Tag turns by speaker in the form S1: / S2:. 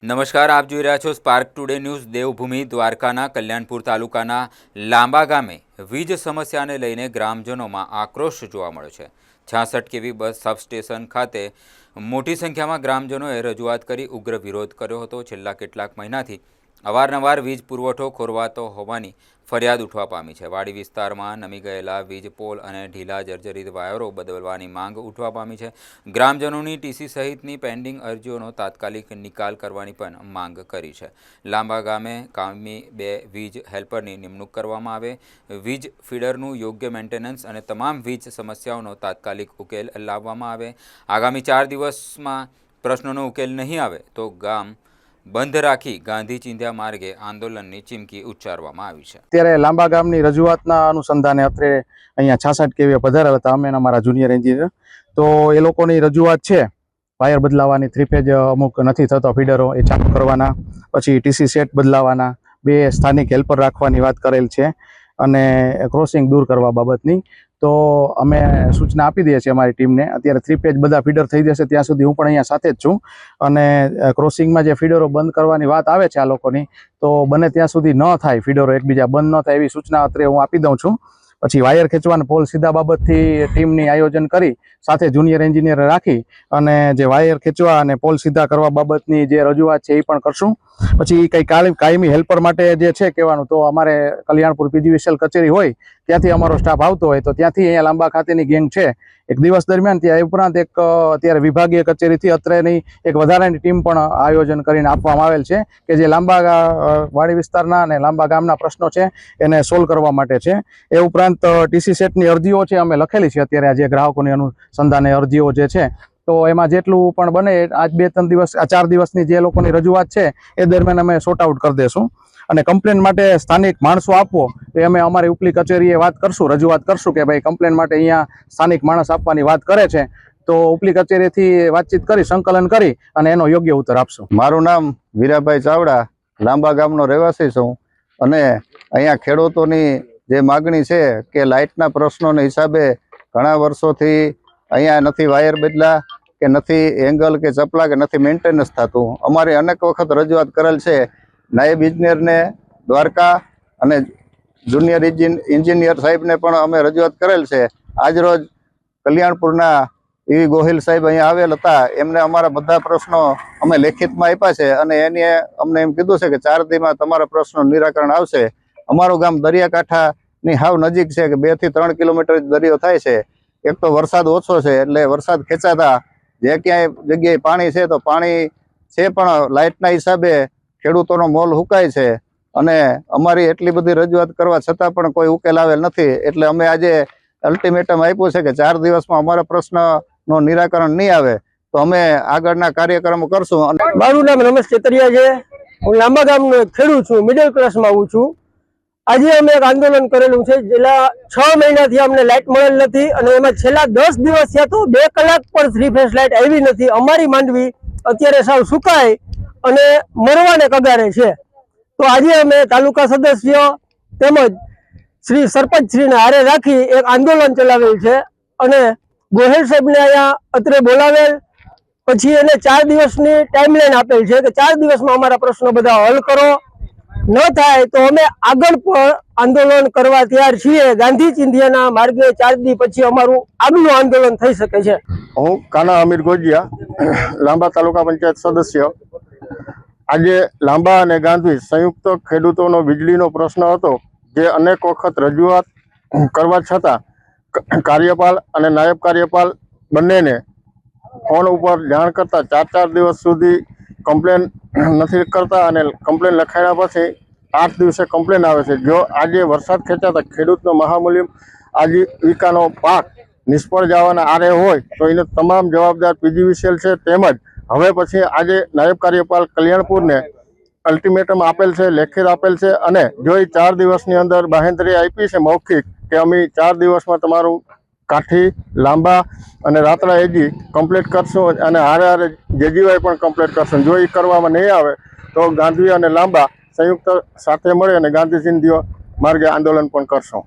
S1: નમસ્કાર, આપ જોઈ રહ્યા છો સ્પાર્ક ટુડે ન્યૂઝ। દેવભૂમિ દ્વારકાના કલ્યાણપુર તાલુકાના લાંબા ગામે વીજ સમસ્યાને લઈને ગ્રામજનોમાં આક્રોશ જોવા મળ્યો છે। 66 કેવી બસ સબસ્ટેશન ખાતે મોટી સંખ્યામાં ગ્રામજનોએ રજૂઆત કરી ઉગ્ર વિરોધ કર્યો હતો। છેલ્લા કેટલાક મહિનાથી અવારનવાર વીજ પુરવઠો ખોરવાતો હોવાની ફરિયાદ ઉઠવા પામી છે। વાડી વિસ્તારમાં નમી ગયેલા વીજ પોલ અને ઢીલા જર્જરિત વાયરો બદલવાની માંગ ઉઠવા પામી છે। ગ્રામજનોની ટીસી સહિતની પેન્ડિંગ અરજીઓનો તાત્કાલિક નિકાલ કરવાની પણ માંગ કરી છે। લાંબા ગામે કાયમી 2 વીજ હેલ્પરની નિમણૂક કરવામાં આવે, વીજ ફીડરનું યોગ્ય મેન્ટેનન્સ અને તમામ વીજ સમસ્યાઓનો તાત્કાલિક ઉકેલ લાવવામાં આવે। આગામી 4 દિવસમાં પ્રશ્નોનો ઉકેલ નહીં આવે તો ગામ બંધ રાખી ગાંધી ચિંધ્યા માર્ગે આંદોલનની ચીમકી ઉચ્ચારવામાં આવી છે।
S2: ત્યારે લાંબા ગામની રજૂઆતના અનુસંધાને અત્રે અહીંયા 66 કેવીએ પધારેલા હતા અમે અમારા જુનિયર એન્જિનિયર। તો એ લોકોની રજૂઆત છે વાયર બદલાવાની, 3 ફેજ અમુક નથી થતો ફીડરો એ ચાલુ કરવાના, પછી ટીસી સેટ બદલાવાના, 2 સ્થાનિક હેલ્પર રાખવાની વાત કરેલ છે અને ક્રોસિંગ દૂર કરવા બાબતની। તો અમે સૂચના આપી દઈએ છીએ અમારી ટીમને। અત્યારે 3 ફેજ બધા ફીડર થઈ જશે ત્યાં સુધી હું પણ અહીંયા સાથે જ છું અને ક્રોસિંગમાં જે ફીડરો બંધ કરવાની વાત આવે છે આ લોકોની, તો બને ત્યાં સુધી ન થાય, ફીડરો એકબીજા બંધ ન થાય એવી સૂચના અત્રે હું આપી દઉં છું। પછી વાયર ખેંચવાના પોલ સીધા બાબતથી ટીમની આયોજન કરી સાથે જુનિયર એન્જિનિયર રાખી અને જે વાયર ખેંચવા અને પોલ સીધા કરવા બાબતની જે રજૂઆત છે એ પણ કરશું। પછી કંઈ કાયમી હેલ્પર માટે જે છે કહેવાનું, તો અમારે કલ્યાણપુર પીજીવીસીએલ કચેરી હોય ત્યાંથી અમારો સ્ટાફ આવતો હોય તો ત્યાંથી અહીંયા લાંબા ખાતેની ગેંગ છે એક દિવસ દરમિયાન, ત્યાં ઉપરાંત એક અત્યારે વિભાગીય કચેરીથી અત્રેની એક વધારાની ટીમ પણ આયોજન કરીને આપવામાં આવેલ છે કે જે લાંબા વાડી વિસ્તારના અને લાંબા ગામના પ્રશ્નો છે એને સોલ્વ કરવા માટે છે। એ ઉપરાંત ટીસી સેટની અરજીઓ છે અમે લખેલી છે અત્યારે, જે ગ્રાહકોની અનુસંધાને અરજીઓ જે છે તો એમાં જેટલું પણ બને આજ 2-3 દિવસ, આ 4 દિવસની જે લોકોની રજૂઆત છે એ દરમિયાન અમે સોર્ટ આઉટ કરી દઈશું। અને કમ્પ્લેન માટે સ્થાનિક માણસો આપવો એ અમે અમારી ઉપલી કચેરીએ વાત કરશું, રજૂઆત કરશું કે ભાઈ કમ્પ્લેન માટે અહીંયા સ્થાનિક માણસ આપવાની વાત કરે છે તો ઉપલી કચેરીથી વાતચીત કરી સંકલન કરી અને એનો યોગ્ય ઉત્તર આપશું।
S3: મારું નામ વીરાભાઈ ચાવડા, લાંબા ગામનો રહેવાસી છું અને અહીંયા ખેડૂતોની જે માગણી છે કે લાઇટના પ્રશ્નોના હિસાબે ઘણા વર્ષોથી અહીંયા નથી વાયર બદલા કે નથી એંગલ કે ચપલા કે નથી મેન્ટેનન્સ થતું। અમારી અનેક વખત રજૂઆત કરેલ છે નાયબ ઇજનેરને દ્વારકા અને જુનિયર એન્જિનિયર સાહેબને પણ અમે રજૂઆત કરેલ છે। આજરોજ કલ્યાણપુરના ઈવી ગોહિલ સાહેબ અહીંયા આવેલ હતા, એમને અમારા બધા પ્રશ્નો અમે લેખિતમાં આપ્યા છે અને એની અમને એમ કીધું છે કે 4 દીમાં તમારા પ્રશ્નોનું નિરાકરણ આવશે। અમારું ગામ દરિયાકાંઠાની હાવ નજીક છે કે 2 થી 3 કિલોમીટર દરિયો થાય છે। એક તો વરસાદ ઓછો છે એટલે વરસાદ ખેંચાતા જે ક્યાંય જગ્યાએ પાણી છે તો પાણી છે પણ લાઇટના હિસાબે ખેડૂતોનો મોલ હુકાય છે અને અમારી એટલી બધી રજૂઆત કરવા છતાં પણ કોઈ ઉકેલ આવેલ નથી। એટલે અમે આજે અલ્ટિમેટમ આપ્યું છે કે 4 દિવસમાં અમારા પ્રશ્નનું નિરાકરણ નહીં આવે તો અમે આગળના કાર્યક્રમો કરશું।
S4: મારું નામ રમેશ ચેતરિયા છે, હું લાંબા ગામનો ખેડૂત છું, મિડલ ક્લાસમાં આવું છું। આજે અમે એક આંદોલન કરેલું છે, છેલ્લા 6 મહિનાથી અમને લાઇટ મળેલ નથી અને એમાં છેલ્લા 10 દિવસ થયા તો 2 કલાક પણ 3 ફેઝ લાઇટ આવી નથી। અમારી માંડવી અત્યારે સાવ સુકાય અને મરવાને કગારે છે। તો આજે અમે તાલુકા સદસ્ય તેમજ શ્રી સરપંચ શ્રીને હારે રાખી એક આંદોલન ચલાવેલ છે અને ગોહેલ સાહેબને અહીંયા અત્રે બોલાવેલ, પછી એને 4 દિવસની ટાઈમલાઈન આપેલ છે કે 4 દિવસમાં અમારા પ્રશ્નો બધા હલ કરો, ન થાય તો અમે આગળ પણ આંદોલન કરવા તૈયાર છીએ। ગાંધી ચિંધ્યાના માર્ગે 4 દી પછી અમારું આગલું આંદોલન થઈ શકે છે।
S2: હું કાના અમીર ગોજિયા, લાંબા તાલુકા પંચાયત સદસ્ય। આજે લાંબા અને ગાંધી સંયુક્ત ખેડૂતોનો વીજળીનો પ્રશ્ન હતો, જે અનેક વખત રજૂઆત કરવા છતાં કાર્યપાલ અને નાયબ કાર્યપાલ બંનેને ફોન ઉપર જાણ કરતા 4 દિવસ સુધી કમ્પ્લેન નથી કરતા અને કમ્પ્લેન લખાડ્યા પછી 8 દિવસે કમ્પ્લેન આવે છે। જો આજે વરસાદ ખેંચાતા ખેડૂતનો મહામૂલ્ય આજીવિકાનો પાક નિષ્ફળ જવાના આરે હોય તો એને તમામ જવાબદાર પીજીવીસીએલ છે। તેમજ હવે પછી આજે નાયબ કાર્યપાલ કલ્યાણપુરને અલ્ટિમેટમ આપેલ છે, લેખિત આપેલ છે અને જો એ 4 દિવસની અંદર બાહેંધરી આપી છે મૌખિક કે અમે 4 દિવસમાં તમારું કાઠી, લાંબા અને રાતડા એજી કમ્પ્લીટ કરશું અને હારે જેજીવાય પણ કમ્પ્લીટ કરશું। જો એ કરવામાં નહીં આવે તો ગાંધી અને લાંબા સંયુક્ત સાથે મળે અને ગાંધી ચિંધ્યો માર્ગે આંદોલન પણ કરશું।